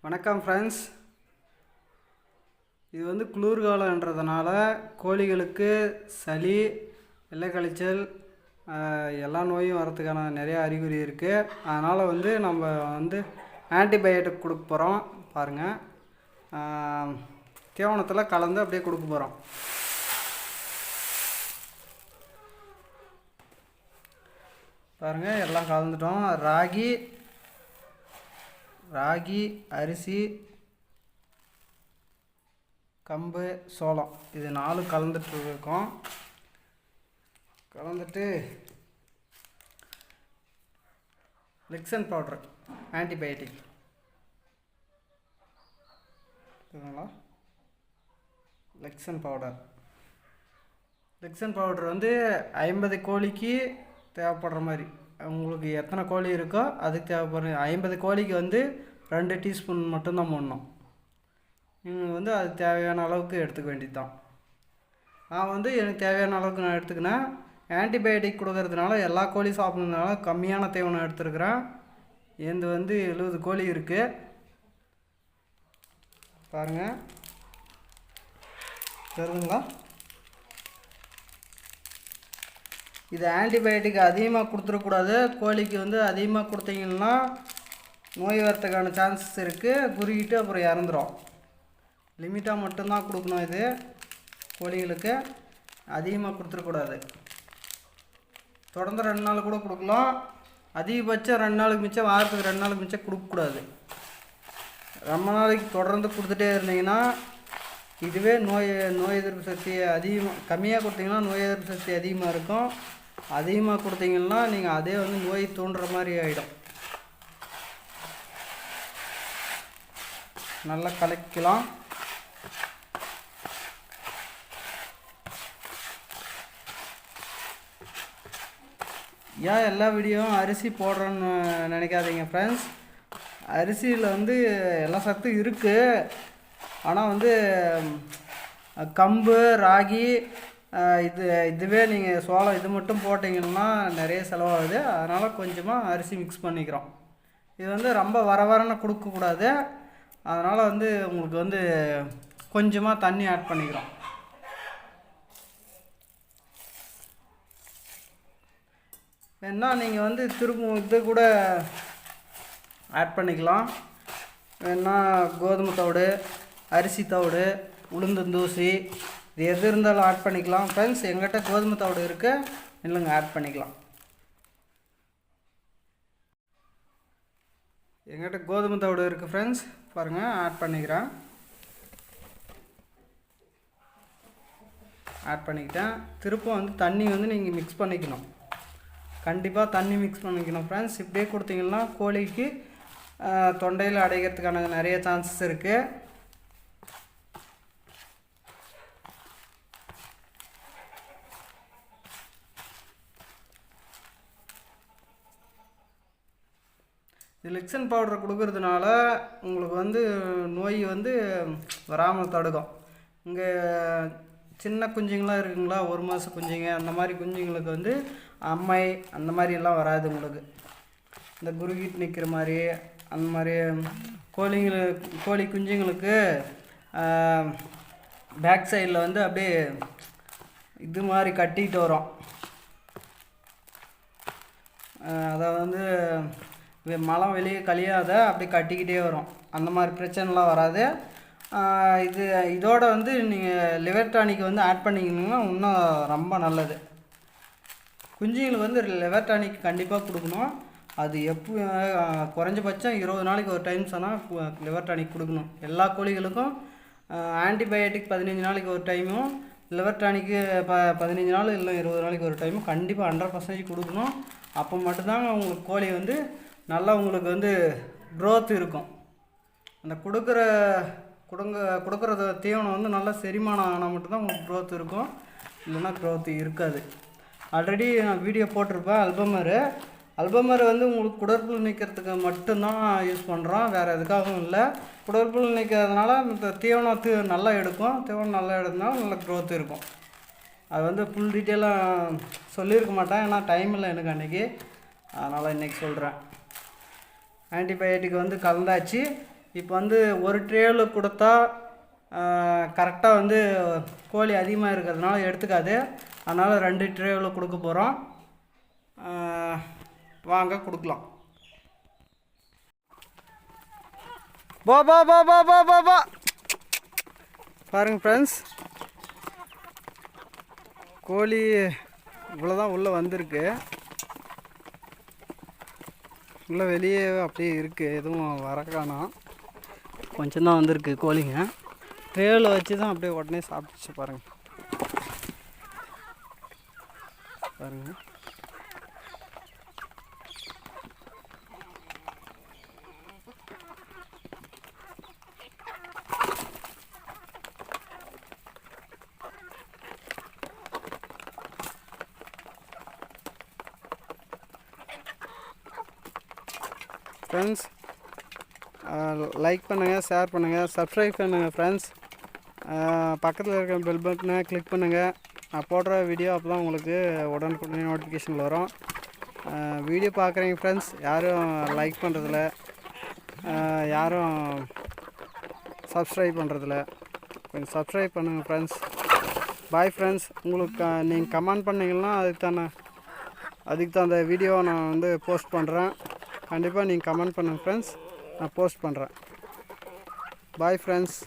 வணக்கம் ஃப்ரெண்ட்ஸ். இது வந்து குளிர்காலன்றதுனால கோழிகளுக்கு சளி, வெள்ளை கழிச்சல் எல்லா நோயும் வரதுக்கான நிறைய அறிகுறி இருக்குது. அதனால் வந்து நம்ம வந்து ஆன்டிபயோட்டிக் கொடுக்க போகிறோம். பாருங்கள், தீவனத்தில் கலந்து அப்படியே கொடுக்க போகிறோம். பாருங்கள், எல்லாம் கலந்துட்டோம். ராகி, அரிசி, கம்பு, சோளம் இது 4 கலந்துட்டுருக்கோம். கலந்துட்டு லெக்சன் பவுடர் ஆன்டிபயோட்டிக் லெக்சன் பவுடர் வந்து 50 கோழிக்கு தேவைப்படுற மாதிரி, உங்களுக்கு எத்தனை கோழி இருக்கோ அதுக்கு தேவைப்படுற 50 கோழிக்கு வந்து 2 டீஸ்பூன் மட்டும்தான் போடணும். நீங்கள் வந்து அது தேவையான அளவுக்கு எடுத்துக்க வேண்டியது தான். நான் வந்து எனக்கு தேவையான அளவுக்கு நான் எடுத்துக்கினேன். ஆன்டிபயோட்டிக் கொடுக்கறதுனால எல்லா கோழி சாப்பிட்றதுனால கம்மியான தீவனம் எடுத்துருக்குறேன். இது வந்து 70 கோழி இருக்குது. பாருங்கள், தெரியுதுங்களா? இது ஆன்டிபயோட்டிக் அதிகமாக கொடுத்துடக்கூடாது. கோழிக்கு வந்து அதிகமாக கொடுத்தீங்கன்னா நோய் வரத்துக்கான சான்சஸ் இருக்குது. குறுகிட்டு அப்புறம் இறந்துடும். லிமிட்டாக மட்டும்தான் கொடுக்கணும். இது கோழிகளுக்கு அதிகமாக கொடுத்துடக்கூடாது. தொடர்ந்து 2 நாள் கூட கொடுக்கலாம். அதிகபட்சம் 2 நாளுக்கு மிச்சம், வாரத்துக்கு 2 நாளுக்கு மிச்சம் கொடுக்கக்கூடாது. ரொம்ப நாளைக்கு தொடர்ந்து கொடுத்துட்டே இருந்தீங்கன்னா இதுவே நோய் எதிர்ப்பு சக்தி கம்மியாக கொடுத்தீங்கன்னா நோய் எதிர்ப்பு சக்தி அதிகமாக இருக்கும். அதிகமாக கொடுத்தீங்கன்னா நீங்கள் அதே வந்து நோய் தூண்டுற மாதிரி ஆகிடும். நல்லா கலக்கலாம். ஏன் எல்லா வீடியோவும் அரிசி போடுறோன்னு நினைக்காதீங்க ஃப்ரெண்ட்ஸ். அரிசியில் வந்து எல்லா சத்தும் இருக்குது. ஆனால் வந்து கம்பு, ராகி, இதுவே நீங்கள் சோளம் இது மட்டும் போட்டிங்கன்னா நிறைய செலவாகுது. அதனால் கொஞ்சமாக அரிசி மிக்ஸ் பண்ணிக்கிறோம். இது வந்து ரொம்ப வரன்னு கொடுக்கக்கூடாது. அதனால் வந்து உங்களுக்கு வந்து கொஞ்சமாக தண்ணி ஆட் பண்ணிக்கிறோம். வேணா நீங்கள் வந்து திரும்ப இது கூட ஆட் பண்ணிக்கலாம். வேணா கோதுமை தவிடு, அரிசி தவிடு, உளுந்தந்தூசி இது எது இருந்தாலும் ஆட் பண்ணிக்கலாம். ஃப்ரெண்ட்ஸ், எங்கிட்ட கோதுமை தவிடு இருக்குது, இல்லைங்க ஆட் பண்ணிக்கலாம். எங்கிட்ட கோதுமை தவிடு இருக்குது ஃப்ரெண்ட்ஸ். பாருங்கள், ஆட் பண்ணிக்கிறேன். ஆட் பண்ணிக்கிட்டேன். திருப்பம் வந்து தண்ணி வந்து நீங்கள் மிக்ஸ் பண்ணிக்கணும். கண்டிப்பாக தண்ணி மிக்ஸ் பண்ணிக்கணும் ஃப்ரெண்ட்ஸ். இப்படியே கொடுத்தீங்கன்னா கோழிக்கு தொண்டையில் அடைக்கிறதுக்கான நிறைய சான்சஸ் இருக்குது. இது லெக்சன் பவுடர் கொடுக்கறதுனால உங்களுக்கு வந்து நோய் வந்து வராமல் தடுக்கும். இங்கே சின்ன குஞ்சுங்களாம் இருக்குங்களா, 1 மாத குஞ்சுங்க, அந்த மாதிரி குஞ்சுங்களுக்கு வந்து அம்மை அந்த மாதிரி எல்லாம் வராது. உங்களுக்கு இந்த குறுகிட்டு நிற்கிற மாதிரி அந்த மாதிரி கோழி குஞ்சுங்களுக்கு பேக் சைடில் வந்து அப்படியே இது மாதிரி கட்டிக்கிட்டு வரும். அதை வந்து மலம் வெளியே கழியாத அப்படி கட்டிக்கிட்டே வரும். அந்த மாதிரி பிரச்சனைலாம் வராது. இதோட வந்து நீங்கள் லிவர் டானிக் வந்து ஆட் பண்ணிங்கன்னா இன்னும் ரொம்ப நல்லது. குஞ்சுங்களுக்கு வந்து லிவர் டானிக் கண்டிப்பாக கொடுக்கணும். அது குறைஞ்சபட்சம் 20 நாளைக்கு ஒரு டைம் சொன்னால் லிவர் டானிக் கொடுக்கணும். எல்லா கோழிகளுக்கும் ஆன்டிபயோட்டிக் 15 நாளைக்கு ஒரு டைமும், லிவர் டானிக்கு 15 நாள் இல்லை 20 நாளைக்கு ஒரு டைமும் கண்டிப்பாக 100% கொடுக்கணும். அப்போ மட்டும்தாங்க உங்களுக்கு கோழி வந்து நல்லா உங்களுக்கு வந்து க்ரோத் இருக்கும். அந்த கொடுக்குற தீவனம் வந்து நல்லா செரிமானம் ஆனால் மட்டும்தான் உங்களுக்கு க்ரோத் இருக்கும், இல்லைன்னா க்ரோத் இருக்காது. ஆல்ரெடி நான் வீடியோ போட்டிருப்பேன். அல்பமர் வந்து உங்களுக்கு குடற்புழு நீக்கிறதுக்கு மட்டும்தான் யூஸ் பண்ணுறோம், வேறு எதுக்காகவும் இல்லை. குடற்புழு நீக்கிறதுனால இந்த தீவனம் நல்லா எடுக்கும். தீவனம் நல்லா எடுத்ததுனால நல்ல க்ரோத் இருக்கும். அது வந்து ஃபுல் டீட்டெயிலாக சொல்லியிருக்க மாட்டேன், ஏன்னா டைம் இல்லை எனக்கு அன்றைக்கி. அதனால் இன்றைக்கி சொல்கிறேன். ஆன்டிபயோட்டிக் வந்து கலந்தாச்சு. இப்போ வந்து ஒரு ட்ரேவில் கொடுத்தா கரெக்டாக வந்து கோழி அதிகமாக இருக்கிறதுனால எடுத்துக்காது. அதனால் 2 ட்ரேவில் கொடுக்க போகிறோம். வாங்க கொடுக்கலாம். பா பா பா பா பா பா பா பாருங்கள் ஃப்ரெண்ட்ஸ், கோழி இவ்வளோதான் உள்ளே வந்திருக்கு. உள்ளே வெளியே அப்படியே இருக்குது, எதுவும் வர காணோம். கொஞ்சம் தான் வந்திருக்கு கோழிங்க. ட்ரேவில் வச்சு தான் அப்படியே உடனே சாப்பிட்டுச்சு பாருங்கள். பாருங்கள் ஃப்ரெண்ட்ஸ், லைக் பண்ணுங்கள், ஷேர் பண்ணுங்கள், சப்ஸ்கிரைப் பண்ணுங்கள் ஃப்ரெண்ட்ஸ். பக்கத்தில் இருக்கிற பெல் பட்டனை கிளிக் பண்ணுங்கள். நான் போடுற வீடியோ அப்போ தான் உங்களுக்கு உடனுக்குடனே நோட்டிஃபிகேஷன் வரும். வீடியோ பார்க்குறீங்க ஃப்ரெண்ட்ஸ், யாரும் லைக் பண்ணுறதில்ல, யாரும் சப்ஸ்கிரைப் பண்ணுறதில்ல. கொஞ்சம் சப்ஸ்கிரைப் பண்ணுங்கள் ஃப்ரெண்ட்ஸ். Bye friends. உங்களுக்கு நீங்கள் கமெண்ட் பண்ணிங்கன்னா அதுக்கு தான் அந்த வீடியோ நான் வந்து போஸ்ட் பண்ணுறேன். கண்டிப்பாக நீங்கள் கமெண்ட் பண்ணுங்கள் ஃப்ரெண்ட்ஸ், நான் போஸ்ட் பண்ணுறேன். Bye friends.